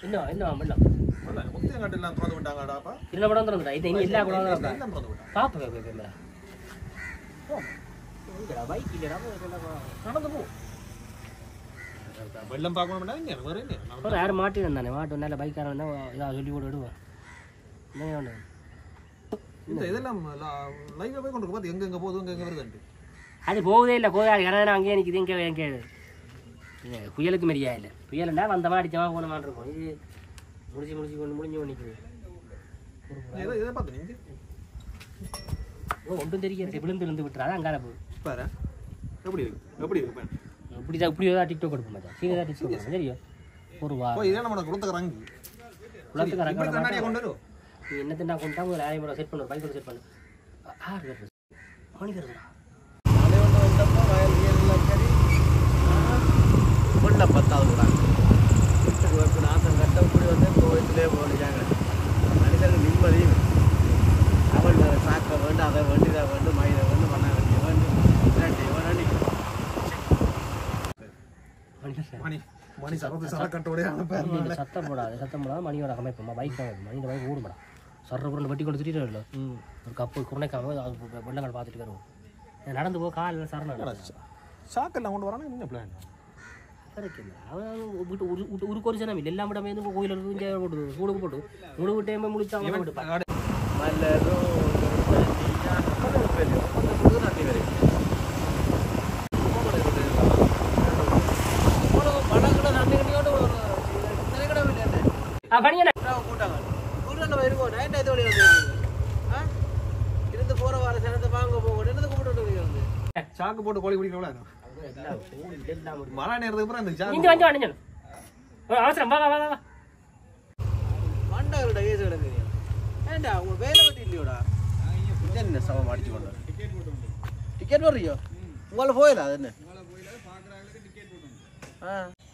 என்ன வெள்ளம் முத்தியங்காட்டெல்லாம் திறந்து விட்டாங்கடாப்பா. என்ன படம் திறந்துடா இது இங்கே எல்லா குளம் பாப்பா பைக் இல்லைடா நடந்து போ வெள்ளம் பார்க்கணும்னா இங்கே வேறு என்ன யாரும் மாட்டினு தானே மாட்டு நல்ல பைக்காரன் தான் இதாக சொல்லி கூட விடுவேன் இந்த இதெல்லாம் லைவ்ல போய் கொண்டு பார்த்து எங்கே போகுது எங்கே வருதுன்ட்டு அது போகுதே இல்லை கோதாரி ஏன்னா அங்கேயே நிற்கிது எங்கே புயலுக்கு மாரியா இல்லை புயலுண்டா வந்தமா அடிச்சமா போனமான் இருக்கும் இது முடிஞ்சு நிற்குது இதை பார்த்து நீங்கள் ஒன்றும் தெரியாது விழுந்து விட்டுறாது அங்கால போகுது பாரு எப்படி இருக்கு இப்படிதான் டிக்டாக் கொடுப்போம் மச்சான் சீரியஸாக டிக்டாக் கொடுப்போம் தெரியும் ஒரு வாரம் இதே நம்ம குளத்துக்கு கொண்டு வரும் நீ என்னத்தை கொண்டா ஒரு 1000 ரூபா செட் பண்ணு பைக் செட் பண்ணு ஆறு மணிக்கிறதுடா பொண்ணை பத்தாவது கூட வீட்டுக்கு வந்து நாசம் கட்டப்படி வந்து கோவிலே போனிச்சாங்க மனிதர்கள் நிம்மதியும் அவன் சாக்க வேண்டும் அதை வேண்டி இதை வேண்டும் மயிலை வேண்டும் மண்ணை வேண்டிய வேண்டும் மணி சரக்கட்டோட சத்தம் போடாது மணியோட அமைப்போம்மா பைக் அமைப்பு மணியோட பைக் ஓடுமாடா சர்ற புரண்டு வட்டி கொண்டு திட்டு இல்லை ஒரு கப்பு குருணைக்காம வெள்ளங்கள் பார்த்துட்டு வருவோம் நடந்து போக காலையில் சரணம் சாக்கெல்லாம் கொண்டு வரானா என்ன பிளான் ஒரு கொரிசனம் இல்லை எல்லாம் விடமே கோயில் போட்டு சூடுக்கு போட்டு முழுகு டைம் முடிச்சாங்க இருந்து போற வார சனத்தை வாங்க போக சாக்கு போட்டு கோழி குடிக்கிறோம் மழை நேரத்துக்கு அப்புறம் இந்த அவசரம் மண்டா கேஸ் கிடக்கு ஏண்டா உங்க வேலை வட்டி இல்லையோடா என்ன சமம் அடிச்சு கொண்டு டிக்கெட் வர்றியோ உங்களை போயிடலாம் அது என்ன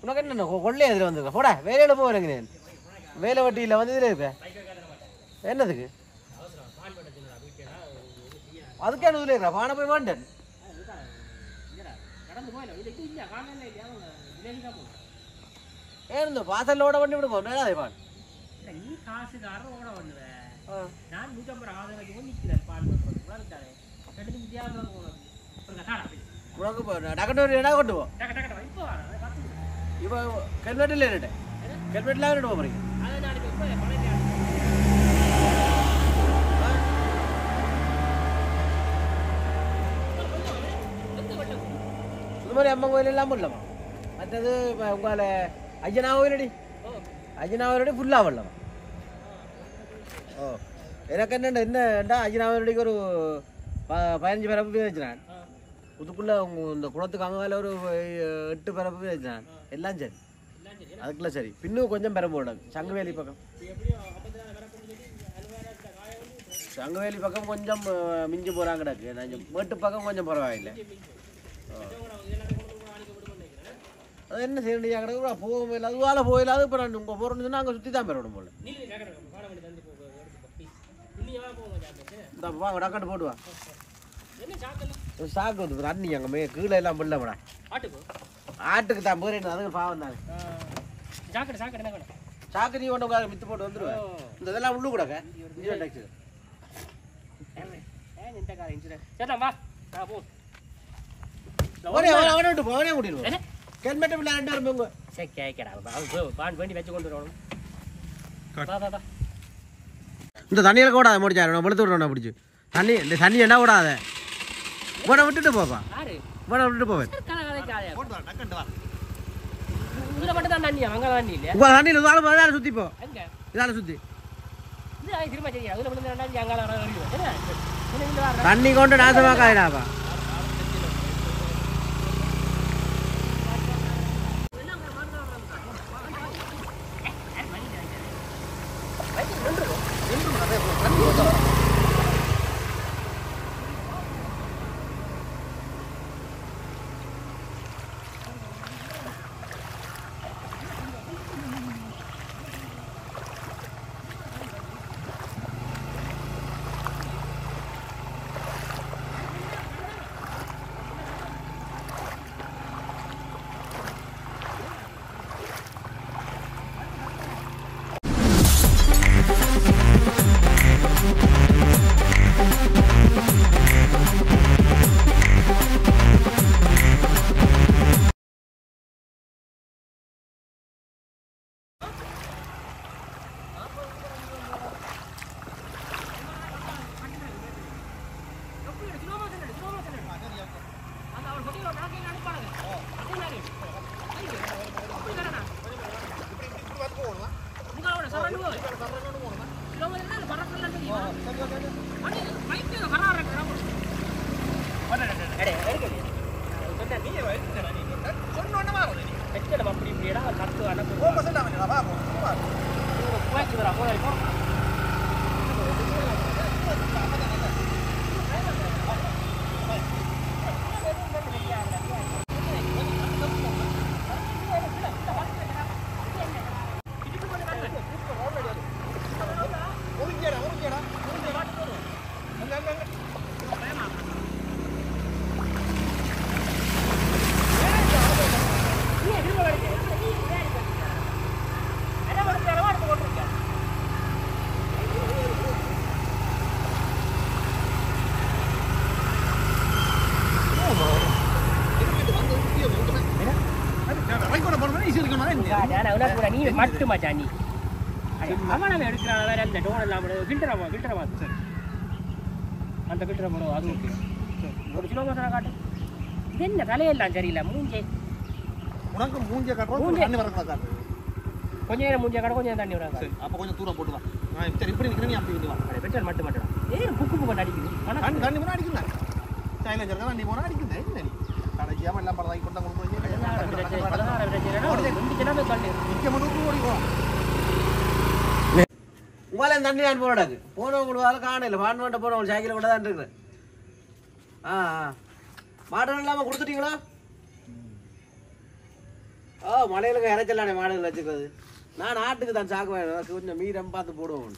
உனக்கு என்ன கொள்ளையா இதில் வந்துருக்க போடா வேலையில போகிறேங்க வேலை வட்டியில் வந்து இதில் இருக்க என்னதுக்கு அதுக்கான இதில் இருக்கா பானை போய் மாட்டேன் ஏன் வாசலோட வண்டி விடுவோம் நேராதே பான் நீ காசுக்காரன் ஓட பண்ணுவேன் நான் 150 ஆதரவு வந்து நிற்கிறேன் பால் பண்ணுறது எடுத்து வித்தியாசம் உனக்கு டக்கட்டு இடம் கொண்டு போ இப்போ ஹெல்மெட்டில் என்னட்டேன் ஹெல்மெட்டில் விட்டு போகிறீங்க இது மாதிரி அம்மன் கோயில் எல்லாம் இல்லைம்மா மற்றது இப்போ உங்களால் ஐயனா கோயிலடி ஐயனா கோயிலடி ஃபுல்லாக வரலாமா ஓ எனக்கு என்னண்டா ஐயனா கோயிலடிக்கு ஒரு 15 பிறப்பு வச்சுனான் இதுக்குள்ளே இந்த குளத்துக்கு அங்கே ஒரு 8 பிறப்பு வச்சுனான் எல்லாம் சரி அதுக்குள்ள சரி பின்னும் கொஞ்சம் பெரம்பு விடாது சங்குவேலி பக்கம் சங்குவேலி பக்கம் கொஞ்சம் மிஞ்சி போகிறாங்க கிடக்கு நான் மேட்டு பக்கம் கொஞ்சம் பரவாயில்லை அது என்ன செய்ய கிடக்கு போகவும் இல்லை அதுவால போயிடாது இப்போ நான் உங்கள் போகிறோன்னு சொன்னால் அங்கே சுற்றி தான் பெறவிடும் போல இந்த வாங்க டக்கட்டு போடுவா சாக்கு வந்து தண்ணி அங்கே கீழே எல்லாம் பிள்ளை ஆட்டுக்கு தான் போறேன் அதுக்கு பாவம் தானே சாக்கு நீ ஒன்று மித்து போட்டு வந்துடுவேன் இந்த இதெல்லாம் உள்ளு கூடக்க அவனை விட்டு அவனே கூட்டிடுவோம் ஹெல்மெட் பிள்ளை 2 பேரும் போங்க வேண்டி வச்சு கொண்டு வரணும் இந்த தண்ணியில் கூடாது முடிச்சாரு வெளுத்து விட்றோம் பிடிச்சி தண்ணி இந்த தண்ணி என்ன கூடாது உன விட்டுட்டு போப்பா உன விட்டுட்டு போவேன் உங்க தண்ணியில் இதால சுற்றி போ இதால சுற்றி தண்ணி கொண்டு நாசமாக்காயிடாப்பா நீ மட்டும் மச்சான் நீ அவன் எடுக்கிறான் வேற அந்த டோன் எல்லாம் ஃபில்டரா பார்த்து அந்த ஃபில்டரை போடுவோம் அது ஓகே ஒரு கிலோ மசாலா காட்டு இது என்ன தலையெல்லாம் சரியில்லை மூஞ்சே உனக்கு மூஞ்ச காட்டுறோம் தண்ணி வரக்கூடாது காட்டு கொஞ்சம் நேரம் மூஞ்ச காட்ட கொஞ்சம் தண்ணி வராங்க அப்போ கொஞ்சம் தூரம் போட்டு வா சரி இப்படி நிற்கிறேன் நீ அப்படி வந்து வா பெட்ரோல் மட்டும் மட்டும் புக்கு புக்கு அடிக்குது தண்ணி தண்ணி போனால் அடிக்குங்க சைலன்சர் தண்ணி போனால் அடிக்குது என்ன நீ கடைசியாக எல்லாம் பரவாயில்லை கொடுத்தா உங்களால தண்ணி நான் போடாது போனவங்க கூட காணல பான்வன்ட்ட போனவங்க சைக்கிள் கூட தான் இருக்கிறேன் மாடல் இல்லாமல் கொடுத்துட்டீங்களா மலையில இறைச்சலானே மாடுகள் வச்சுக்கிறது நான் ஆட்டுக்கு தான் சாக்கு வேணும் கொஞ்சம் மீறம் பார்த்து போடுவோம்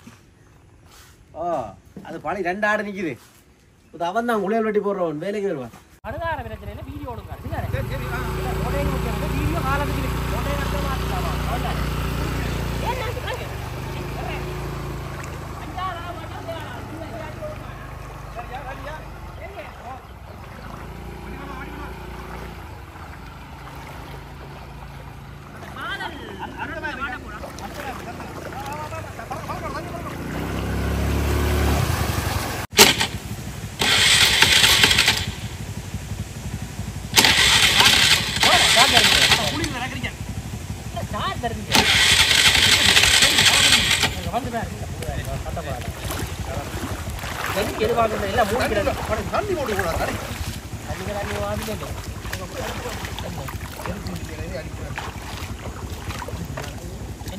அது பழி 2 ஆடு நிற்குது இது அவன் தான் குளியல் வெட்டி போடுறவன் வேலைக்கு வருவான் அழுகார பிரச்சனையில வீடியோ எடுக்காரு வீடியோ காலத்துக்கு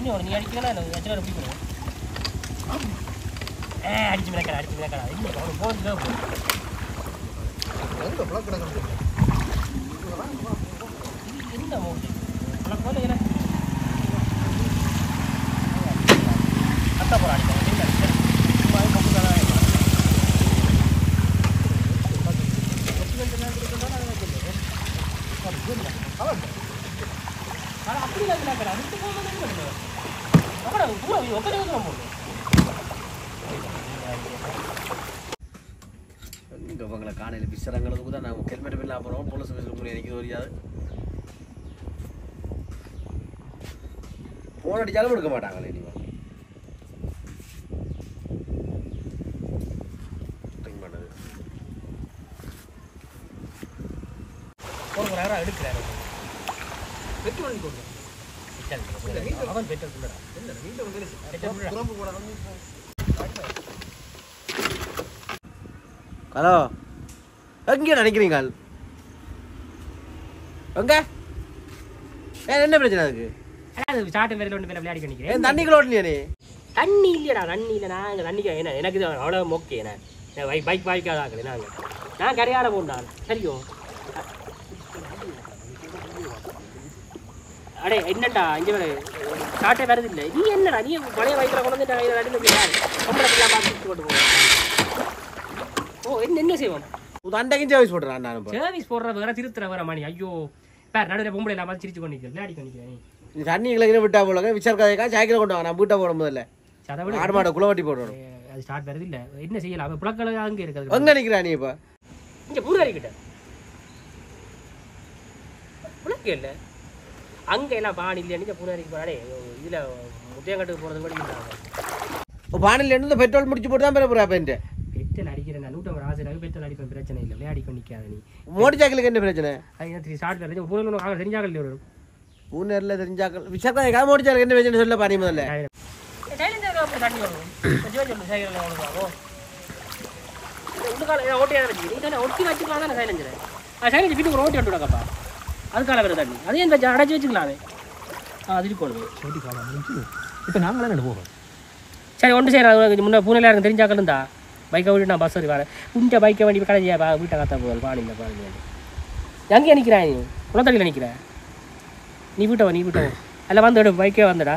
நீ அடிக்கலாம் அடிச்சு மிளக்கடா இவங்களை காணையில் விசரங்களுக்கு தான் நாங்கள் ஹெல்மெட் பில்லா போகிறோம் போலீஸ் பேசுகிறோம் எனக்கு தெரியாது ஃபோன் அடித்தாலும் எடுக்க மாட்டாங்களே நீங்கள் ட்ரிங் பண்ணது ஒரு நேரம் எடுக்கிறாரு பெட்ரோல் கொடுங்க அவன் பெட்ரோல் ஹலோ எங்கே நினைக்கிறீங்க எங்க என்ன பிரச்சனை அதுக்கு சாட்டு மேல ஒன்று பேர் விளையாடி பண்ணிக்கிறேன் தண்ணிக்குள்ள ஓடலையா நீ தண்ணி இல்லையடா தண்ணி இல்லை நான் தண்ணிக்கு என்ன எனக்கு அவ்வளோ மொக்கே நான் பைக் பாய்க்காதாங்களே நான் கரையாட போண்டான் சரியோ அடே என்னடா இங்கே வேறு சாட்டே வருது இல்லை நீ என்னடா நீ பழைய வயிற்றுல கொண்டு வந்து நடுந்து யார் கம்பளத்தெல்லாம் பார்த்து போட்டு போவேன் ஓ என்ன செய்வோம் தண்டைக்கும் சர்வீஸ் போடுறான் நான் சர்வீஸ் போடுற வேற திருத்துற வேற மணி ஐயோ பேர் நடுவில் பொம்பளை இல்லாமல் சிரிச்சு பண்ணிக்கிறேன் விளையாடி பண்ணிக்கிறேன் நீ தண்ணி கிழக்கு விட்டா போலங்க விசாரிக்காதேக்கா சைக்கிள் கொண்டு வாங்க நான் வீட்டை போட முதல்ல ஆடு மாடை குளவட்டி போடணும் அது ஸ்டார்ட் வருது இல்லை என்ன செய்யலாம் அவன் புழக்களை அங்கே இருக்காது எங்கே நிற்கிறா நீ இப்போ இங்கே பூராரிக்கிட்ட புழக்க இல்லை அங்கே எல்லாம் பாணி இல்லைன்னு பூராரிக்கு போனாடே இதில் முத்தையங்காட்டுக்கு போகிறது கூட இல்லை பானில் இருந்து பெட்ரோல் முடிச்சு போட்டு தான் பெற போகிறா பெயிண்ட் பெட்ரோல் அடிக்கிறேன் நான் 150 ஆசையாக பெட்ரோல் அடிப்பேன் பிரச்சனை இல்லை விளையாடி நிற்காத நீ மோட்டர் சைக்கிளுக்கு என்ன பிரச்சனை அது ஸ்டார்ட் வருது பூனூர் தெரிஞ்சாக்கள் வரும் பூனரில் தெரிஞ்சாக்கள் விசாரிக்காதேக்கா மோட்டர் சைக்கிள் என்ன பிரச்சனை சொல்ல பாரு முதல்ல சைலன்சர் அப்படி தண்ணி வரும் கொஞ்சம் சொல்லு சைக்கிளில் ஒழுங்குவாங்கோ உள்ளுக்கால ஓட்டியாக வச்சு நீ தானே ஒட்டி வச்சுக்கலாம் தானே சைலன்சர் சைலன்சர் வீட்டுக்கு ஓட்டி விட்டு விடக்கப்பா அதுக்கால வேறு தண்ணி அதையும் வச்சு அடைச்சி வச்சுக்கலாமே அது இருக்கணும் ஓட்டி காலம் முடிஞ்சு இப்போ நாங்களே ரெண்டு போகிறோம் சரி ஒன்று சரி முன்னே பூனையில் எனக்கு தெரிஞ்சாக்கள் இருந்தா பைக்கை விட்டு நான் பஸ் வரி வரேன் உண்ட பைக்கை வண்டி கடைசியா வீட்டை காத்தா போகுது பாணியில் பாருங்க எங்கே நிற்கிறேன் நீ குளத்தடியில் நிற்கிறேன் நீ வீட்டை வா எல்லாம் வந்து விடு பைக்கே வந்துடா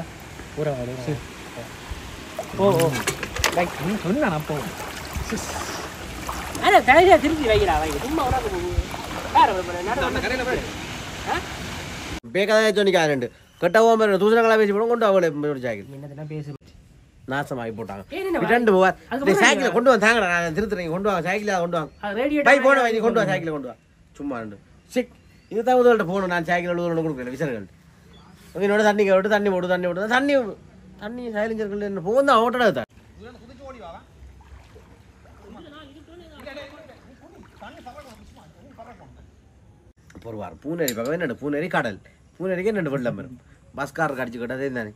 ஊற வாடு ஓ பைக் நீ சொன்னா அப்போ ஆனால் தலையாக திருப்பி வைக்கிறா வைக்க சும்மா உடம்பு பேக்கதான் சொன்னிக்காரண்டு கெட்டவும் தூசணங்களா பேசி போட கொண்டு அவளை சைக்கிள் என்னதுன்னா பேசு நாசமாகி போட்டாங்க ரெண்டு சைக்கிளை கொண்டு வந்தாங்கடா நான் திருத்துறீங்க கொண்டு வாங்க சைக்கிளை கொண்டு வாங்க பை போன நீ கொண்டு வா சைக்கிளை கொண்டு வா சும்மா ரெண்டு சிக் இது தான் முதல்கிட்ட போகணும் நான் சைக்கிள் எழுதுறோன்னு கொடுக்குறேன் விசர்கள் என்னோட தண்ணி விட்டு தண்ணி போட்டு தண்ணி சைலஞ்சர்கள் என்ன போகும் தான் ஓட்டடா தான் பொறுவார் பூனேரி பக்கம் என்னண்டு பூனேரி கடல் பூனேரிக்கு என்னண்டு வெள்ளம் வரும் பஸ்காரருக்கு அடிச்சுக்கிட்டதே தானே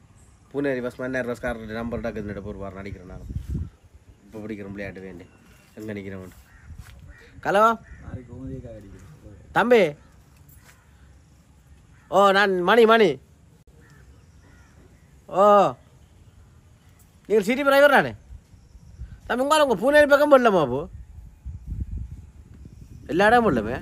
பூனேரி பஸ் மன்னர் பஸ்கார் நம்பர் டக்குன்னு பொறுவார் நடிக்கிறேன் நான் இப்போ பிடிக்கிறேன் விளையாட்டு வேண்டி எங்கே நிற்கிறேன் கலவா தம்பி ஓ நான் மணி ஓ நீங்கள் சிட்டி டிரைவர் தானே தம்பி உங்கள் பூனேரி பக்கம் போடலாமா அப்போ எல்லா இடமும் போடலாமே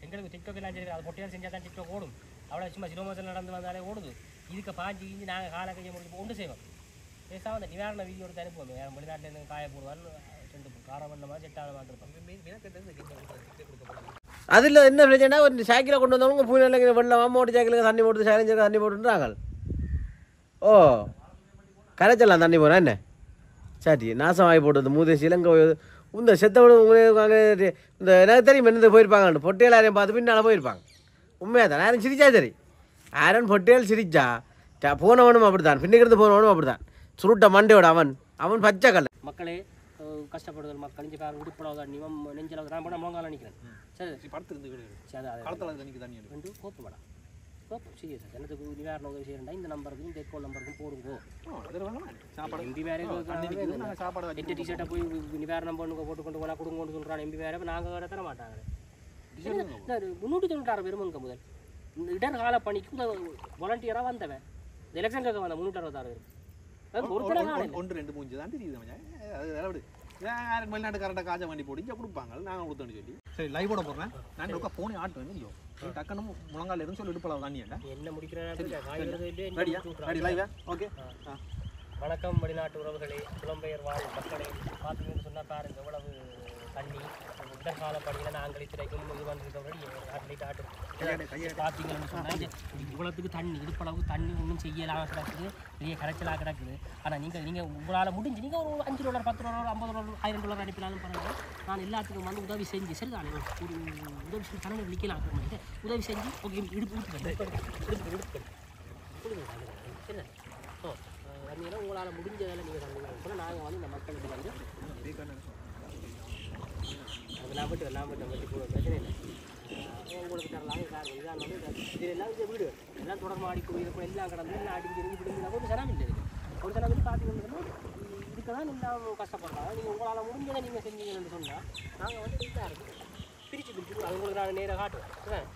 எங்களுக்கு டிக்டாக் எல்லாம் சரி அது பொட்டியால் செஞ்சால் தான் டிக்டாக் ஓடும் அவ்வளோ சும்மா சிலோமீட்டர் நடந்து வந்தாலே ஓடுது இதுக்கு பாஞ்சு கிஞ்சி நாங்கள் காலை கையை முடிச்சு ஒன்று செய்வோம் பேசாமல் அந்த நிவாரண வீடியோ எடுத்து அனுப்புவோம் வேறு வெளிநாட்டிலேருந்து காய போடுவான்னு ரெண்டு காரம் பண்ணமாக செட்டான மாட்டிருப்போம் அதில் என்ன பிரச்சனைனா ஒரு சைக்கிளை கொண்டு வந்தவங்க பூனையில் வெள்ளம் அம்மோட்டு சைக்கிளுக்கு தண்ணி போட்டு சைலஞ்சருக்கு தண்ணி போட்டுன்றாங்க ஓ கரைச்சலாம் தண்ணி போகிறேன் என்ன சரி நாசம் ஆகி போட்டது மூதேசி இலங்கை இந்த செத்தோடு இந்த எனக்கு தெரியும் என்ன போயிருப்பாங்க பொட்டியல் யாரையும் பார்த்து பின்னால் போயிருப்பாங்க உண்மையாக தான் யாரும் சிரிச்சா சரி யாரும் பொட்டியல் சிரிச்சா போனவனும் அப்படி தான் பின்னிக்கிறது போனவனும் அப்படி தான் சுருட்ட மண்டையோட அவன் பச்சை கல்ல மக்களே கஷ்டப்படுதல் மக்கள் இங்கே பேர் உடுப்படாத நிவம் நெஞ்சளவு நான் போனால் முழங்கால நிற்கிறேன் சரி படுத்து இருந்து சரி அதை களத்தில் தண்ணி தண்ணி ரெண்டு கோப்பு மேடம் கோப்பு சரி சார் எனக்கு நிவாரண உதவி செய்யறேன் இந்த நம்பருக்கும் இந்த அக்கௌண்ட் நம்பருக்கும் போடுங்கோ சாப்பாடு எம்பி வேறு சாப்பாடு எட்டு டிஷர்ட்டை போய் நிவாரணம் பண்ணுங்க போட்டு கொண்டு போனால் கொடுங்கன்னு சொல்கிறான் எம்பி வேறு நாங்கள் தர மாட்டாங்க 396 பேரும் முதல் இந்த இடர்கால பணிக்கு வாலண்டியராக வந்தவன் இந்த எலெக்ஷனுக்காக வந்த 366 பேர் ஒன்று ரெண்டு மூஞ்சி தான் தெரியுது அது யாரும் வெளிநாட்டு கரெக்டாக காஜா வண்டி போட்டு இங்கே கொடுப்பாங்க நாங்கள் கொடுத்தோன்னு சொல்லி சரி லைவ் போட போடுறேன் நான் ஒருக்கா போனே ஆட்டுவேன் இல்லையோ டக்குன்னு முழங்கால் எதுவும் சொல்லி இடுப்பளவு தண்ணியாண்டா என்ன முடிக்கிறேன் ஓகே வணக்கம் வெளிநாட்டு உறவுகளே புலம்பெயர் வாழ் மக்களே பார்த்தீங்கன்னு சொன்னால் பாருங்க எவ்வளவு தண்ணி உடற்கால பணியில் நாங்கள் இத்திரைக்கும் இது வந்துருக்கபடி பார்த்தீங்கன்னு சொன்னால் இவ்வளோத்துக்கு தண்ணி இடுப்பளவு தண்ணி ஒன்றும் செய்யலாம் கிடக்குது பெரிய கரைச்சலாக கிடக்குது ஆனால் நீங்கள் உங்களால் முடிஞ்சு நீங்கள் ஒரு $5 $10 $50 $1000 அனுப்பினாலும் பரவாயில்ல நான் எல்லாத்துக்கும் வந்து உதவி செஞ்சு சரிதானே ஒரு உதவி செஞ்சு தலைமை விழிக்கலாம் உதவி செஞ்சு ஓகே இடுப்பு சரி ஸோ வந்தீங்கன்னா உங்களால் முடிஞ்ச வேலை நீங்கள் தந்தீங்கன்னு சொன்னால் நாங்கள் வந்து இந்த மக்களுக்கு வந்து அது நான் பட்டு போட பிரச்சனை இல்லை உங்களுக்கு தரலாம் கார் இதான் இது எல்லாம் இந்த வீடு எல்லாம் தொடர்மாடி குடியிருக்கும் எல்லாம் கடந்து எல்லாம் அடிஞ்சு விடுங்க ஒரு சிரமம் இல்லை ஒரு சிரமம் பார்த்தீங்கன்னா இதுக்கு தான் எல்லாம் கஷ்டப்படுறாங்க நீங்கள் உங்களால் முடிஞ்சதை நீங்கள் செஞ்சீங்கன்னு சொன்னால் நாங்கள் வந்து இதாக இருக்கும் பிரித்து அது உங்களுக்கு நான் நேராக காட்டுவேன்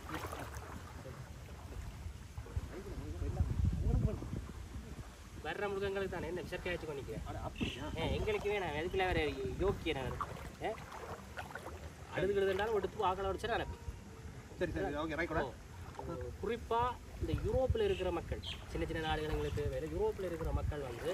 வர்ற மிருகங்களுக்கு தானே என்ன விஷயத்தை வச்சு பண்ணிக்கிறேன் அப்படியா எங்களுக்கு வேணாம் எதுக்குள்ள வேறு யோக்கிய நான் அடுத்துக்கிறதுனாலும் எடுத்து ஆக்களை வச்சு அனுப்பி சரி சரி ஓகே ரைட் குறிப்பாக இந்த யூரோப்பில் இருக்கிற மக்கள் சின்ன சின்ன நாடுகளுங்களுக்கு வேறு யூரோப்பில் இருக்கிற மக்கள் வந்து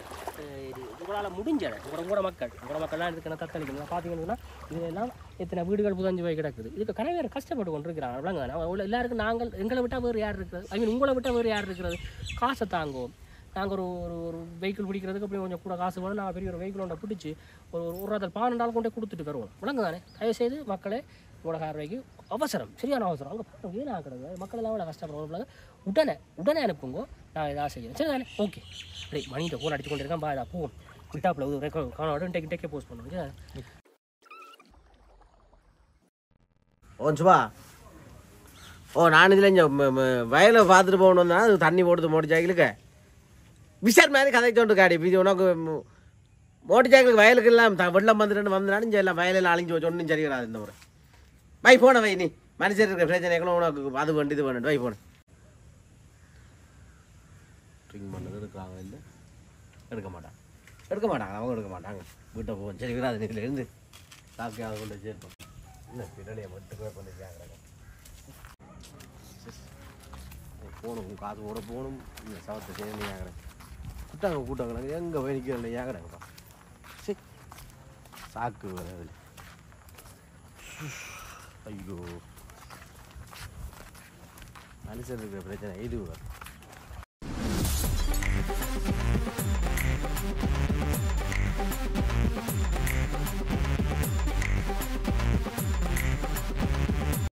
உங்களால் முடிஞ்சதை உங்களோட மக்கள்லாம் இதுக்கான தத்தளிக்கணும் பார்த்தீங்கன்னா இதெல்லாம் எத்தனை வீடுகள் புதஞ்சு போய் கிடக்குது இதுக்கு கனவே வேறு கஷ்டப்பட்டு கொண்டு இருக்கிறாங்க அவ்வளோங்க எல்லாருக்கும் நாங்கள் எங்களை விட்டால் வேறு யார் இருக்கிறது ஐ மீன் உங்களை விட்டால் வேறு யார் இருக்கிறது காசை தாங்குவோம் நாங்கள் ஒரு வெஹிக்கிள் பிடிக்கிறதுக்கு அப்படி கொஞ்சம் கூட காசு வேணும் நான் பெரிய ஒரு வெஹிக்கிள் ஒன்றை பிடிச்சி ஒரு $12 $12 கொண்டே கொடுத்துட்டு வருவோம் விளங்கு தானே தயவுசெய்து மக்களே உங்களோட ரூபாய்க்கு அவசரம் சரியான அவசரம் அங்கே பாருங்க ஏன்னா கிடக்கு மக்கள் எல்லாம் அவ்வளோ கஷ்டப்படுறாங்க உடனே அனுப்புங்க நான் இதாக செய்யணும் சரி தானே ஓகே சரி மணிகிட்ட ஃபோன் அடிச்சு கொண்டு இருக்கேன் பா இதாக போகும் விட்டாப்பில் காணோட டெக்கே போஸ்ட் பண்ணுவோம் சுபா நான் இதில் இங்கே வயலை பார்த்துட்டு போகணும் தான் அது தண்ணி போடுது மோட்டர் சைக்கிளுக்கு விசார் மாதிரி கதைச்சோண்டு காடி இது உனக்கு மோட்டர் சைக்கிளுக்கு வயலுக்கு எல்லாம் வெள்ளம் வந்தாலும் இங்கே எல்லாம் வயலில் அழிஞ்சு வச்சு ஒன்றும் சரி வராது இந்த முறை வை போன வை நீ மனுஷர் இருக்கிற பிரச்சனைகளும் உனக்கு அது வேண்டு இது வேண்டு வை போன ட்ரிங் பண்ணது எடுக்கிறாங்க இல்லை எடுக்க மாட்டாங்க அவங்க எடுக்க மாட்டாங்க வீட்டை போவோம் சரி விராது இதில் இருந்து சாப்பிட்டு அதை கொண்டு சேர்ப்போம் இல்லை பிறலையை மட்டுமே பண்ணிருக்காங்க போகணும் காசு கூட போகணும் இந்த சவத்தை சேர்ந்து ஏங்கிறேன் கூட்டாங்க எங்கே போய் நிற்கிறேன் ஏங்கிறாங்கப்பா சரி சாக்கு வேறு அதில் ஐயோ மனுஷன் இருக்கிற பிரச்சனை இது